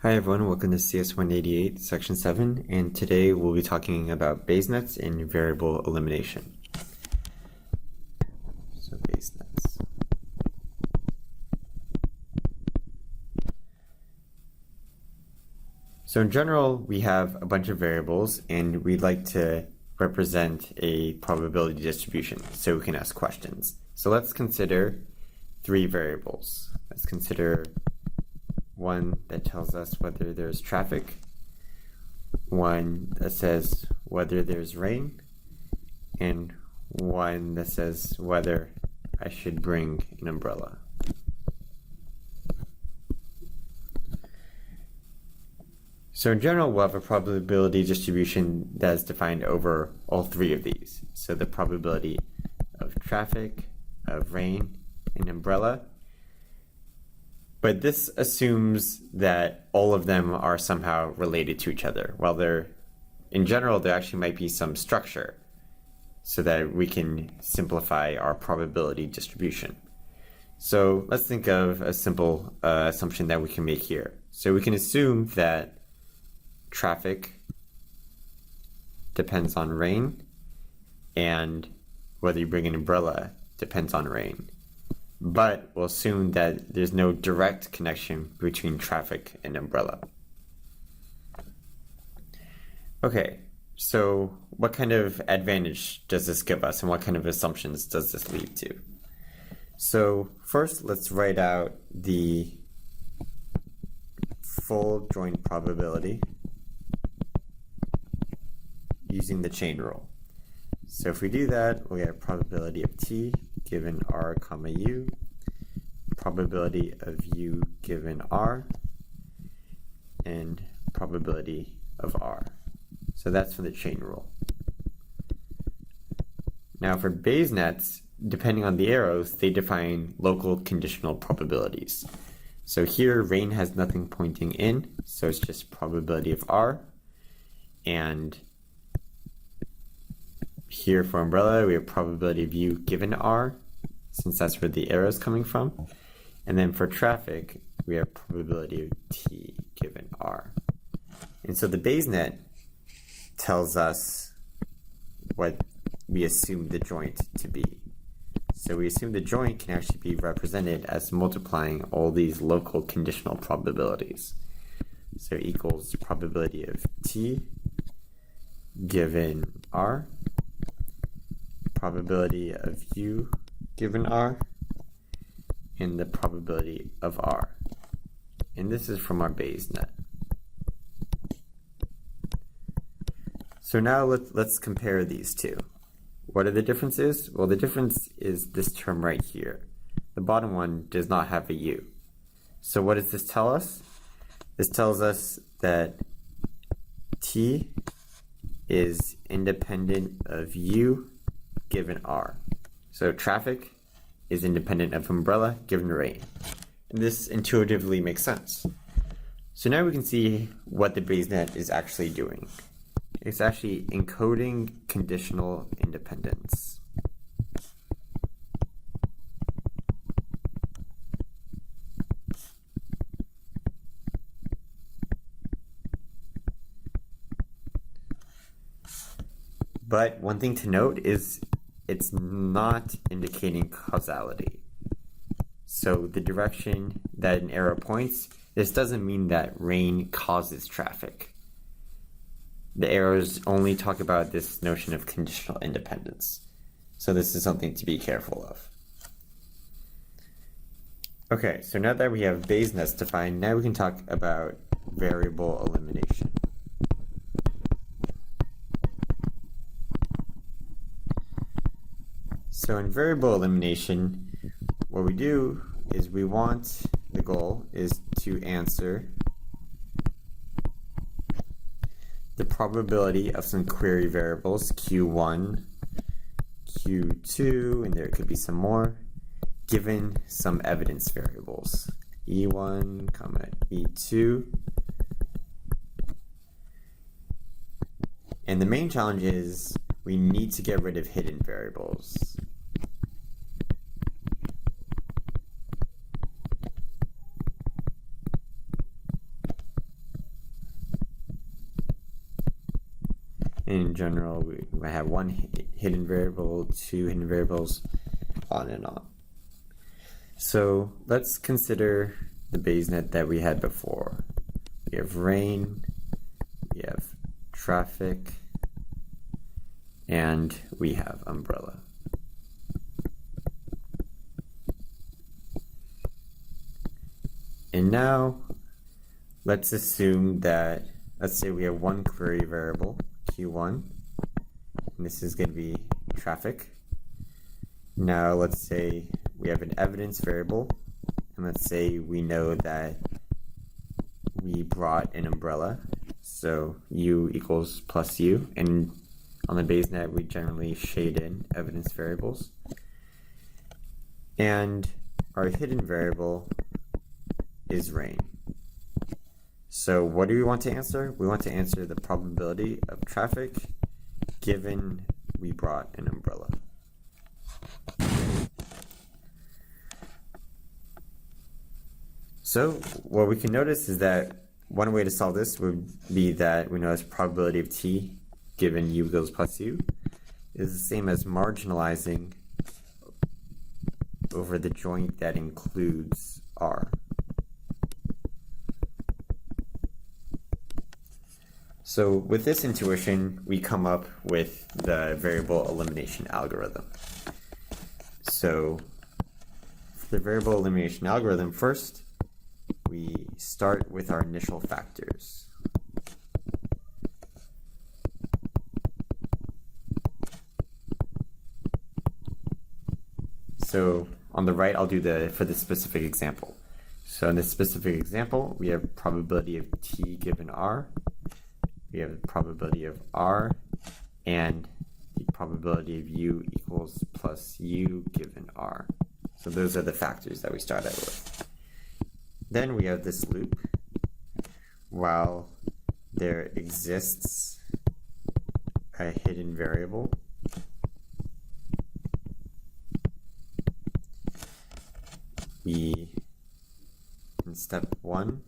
Hi everyone, welcome to CS 188, Section 7, and today we'll be talking about Bayes nets and variable elimination. So Bayes nets. So in general, we have a bunch of variables and we'd like to represent a probability distribution so we can ask questions. So let's consider three variables. Let's consider one that tells us whether there's traffic, one that says whether there's rain, and one that says whether I should bring an umbrella. So in general, we'll have a probability distribution that is defined over all three of these. So the probability of traffic, of rain, and umbrella. But this assumes that all of them are somehow related to each other. While in general, there actually might be some structure so that we can simplify our probability distribution. So let's think of a simple assumption that we can make here. So we can assume that traffic depends on rain, and whether you bring an umbrella depends on rain. But we'll assume that there's no direct connection between traffic and umbrella. Okay, so what kind of advantage does this give us, and what kind of assumptions does this lead to? So first, let's write out the full joint probability using the chain rule. So if we do that, we'll get a probability of T given R comma U, probability of U given R, and probability of R. So that's from the chain rule. Now for Bayes nets, depending on the arrows, they define local conditional probabilities. So here rain has nothing pointing in, so it's just probability of R, and here for umbrella, we have probability of U given R, since that's where the arrow is coming from. And then for traffic, we have probability of T given R. And so the Bayes net tells us what we assume the joint to be. So we assume the joint can actually be represented as multiplying all these local conditional probabilities. So equals probability of T given R, probability of U given R, and the probability of R. And this is from our Bayes net. So now let's compare these two. What are the differences? Well, the difference is this term right here. The bottom one does not have a U. So what does this tell us? This tells us that T is independent of U given R. So traffic is independent of umbrella given rain. And this intuitively makes sense. So now we can see what the Bayes net is actually doing. It's actually encoding conditional independence. But one thing to note is it's not indicating causality. So the direction that an arrow points, this doesn't mean that rain causes traffic. The arrows only talk about this notion of conditional independence. So this is something to be careful of. Okay, so now that we have Bayes nets defined, now we can talk about variable elimination. So in variable elimination, what we do is the goal is to answer the probability of some query variables, Q1, Q2, and there could be some more, given some evidence variables, E1, E2. And the main challenge is we need to get rid of hidden variables. in general, we might have one hidden variable, two hidden variables, on and on. So let's consider the BaseNet that we had before. We have rain, we have traffic, and we have umbrella. And now let's assume that, let's say we have one query variable, Q1, and this is going to be traffic. Now let's say we have an evidence variable, and let's say we know that we brought an umbrella, so U equals plus U, and on the BaseNet we generally shade in evidence variables. And our hidden variable is rain. So what do we want to answer? We want to answer the probability of traffic given we brought an umbrella. So what we can notice is that one way to solve this would be that we notice probability of t given u equals plus u is the same as marginalizing over the joint that includes r. So with this intuition, we come up with the variable elimination algorithm. So for the variable elimination algorithm, first, we start with our initial factors. So on the right, I'll do for the specific example. So in this specific example, we have probability of t given r. We have the probability of r and the probability of u equals plus u given r. So those are the factors that we start out with. Then we have this loop while there exists a hidden variable. In step 1,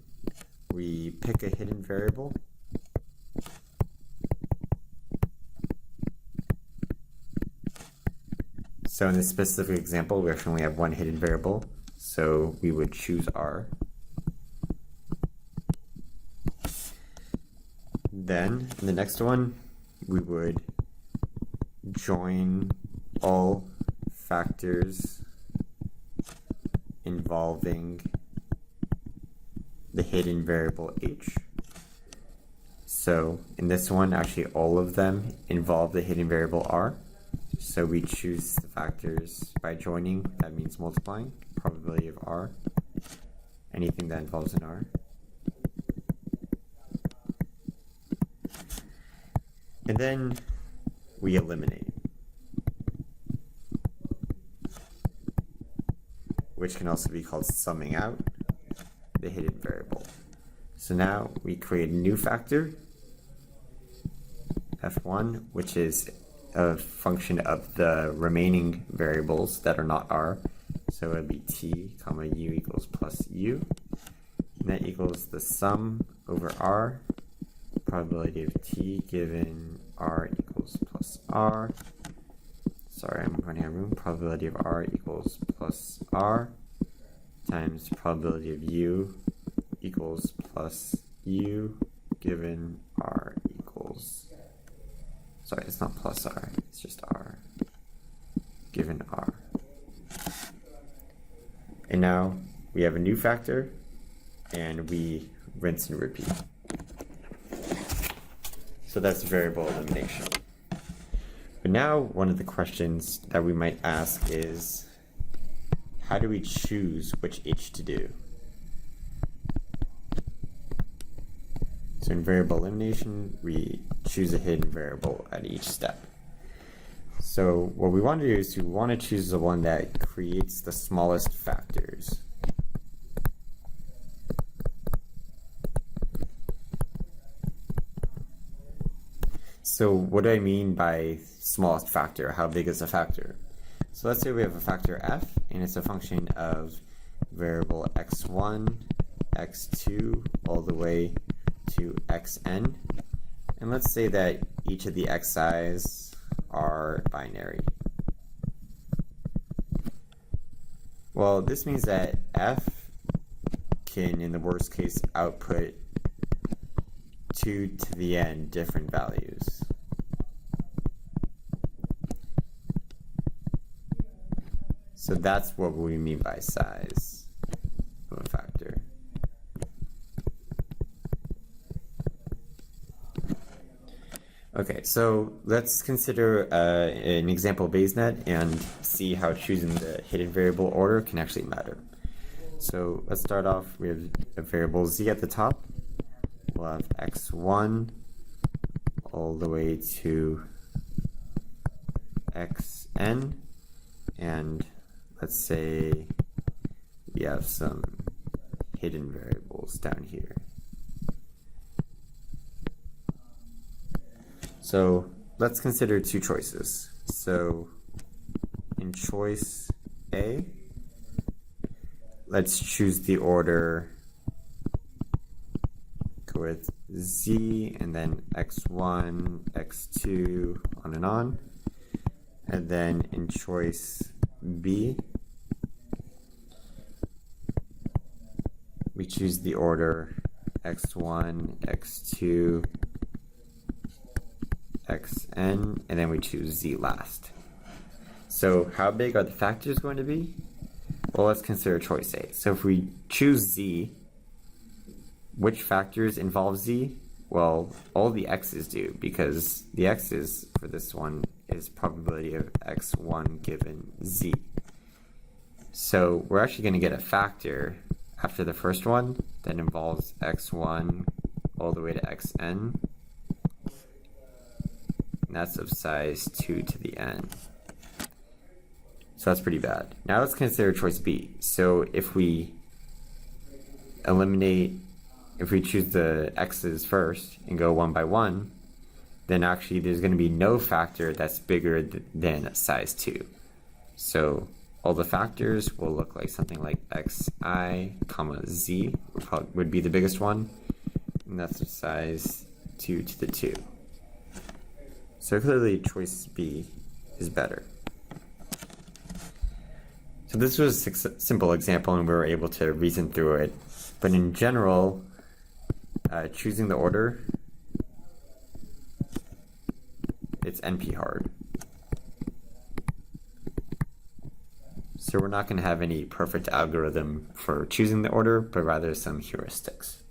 we pick a hidden variable. So in this specific example, we actually only have one hidden variable, so we would choose r. Then, in the next one, we would join all factors involving the hidden variable h. So in this one, actually all of them involve the hidden variable r. So we choose the factors by joining, that means multiplying, probability of r, anything that involves an r. And then we eliminate, which can also be called summing out the hidden variable. So now we create a new factor, f1, which is a function of the remaining variables that are not r. So it would be t comma u equals plus u. And that equals the sum over r, probability of t given r equals plus r. Sorry, I'm running out of room. Probability of r equals plus r times probability of u equals plus u given r equals, sorry, it's not plus r, it's just r, given r. And now we have a new factor, and we rinse and repeat. So that's variable elimination. But now one of the questions that we might ask is, how do we choose which h to do? So in variable elimination, we choose a hidden variable at each step. So what we want to do is we want to choose the one that creates the smallest factors. So what do I mean by smallest factor? How big is a factor? So let's say we have a factor f, and it's a function of variable x1, x2, all the way to xn. And And let's say that each of the xi's are binary. Well, this means that f can, in the worst case, output 2 to the n different values. So that's what we mean by size of a factor. Okay, so let's consider an example BayesNet and see how choosing the hidden variable order can actually matter. So let's start off with a variable z at the top. We'll have x1 all the way to xn, and let's say we have some hidden variables down here. So let's consider two choices. So in choice A, let's choose the order, go with z and then x1, x2, on and on. And then in choice B, we choose the order x1, x2, xn, and then we choose z last. So how big are the factors going to be? Well, let's consider choice A. So if we choose z, which factors involve z? Well, all the x's do, because the x's for this one is probability of x1 given z. So we're actually going to get a factor after the first one that involves x1 all the way to xn. That's of size 2 to the n. So that's pretty bad. Now let's consider choice B. So if we choose the x's first and go one by one, then actually there's going to be no factor that's bigger than size 2. So all the factors will look like something like xi, comma z would be the biggest one, and that's of size 2 to the 2. So clearly choice B is better. So this was a simple example and we were able to reason through it. But in general, choosing the order, it's NP hard. So we're not going to have any perfect algorithm for choosing the order, but rather some heuristics.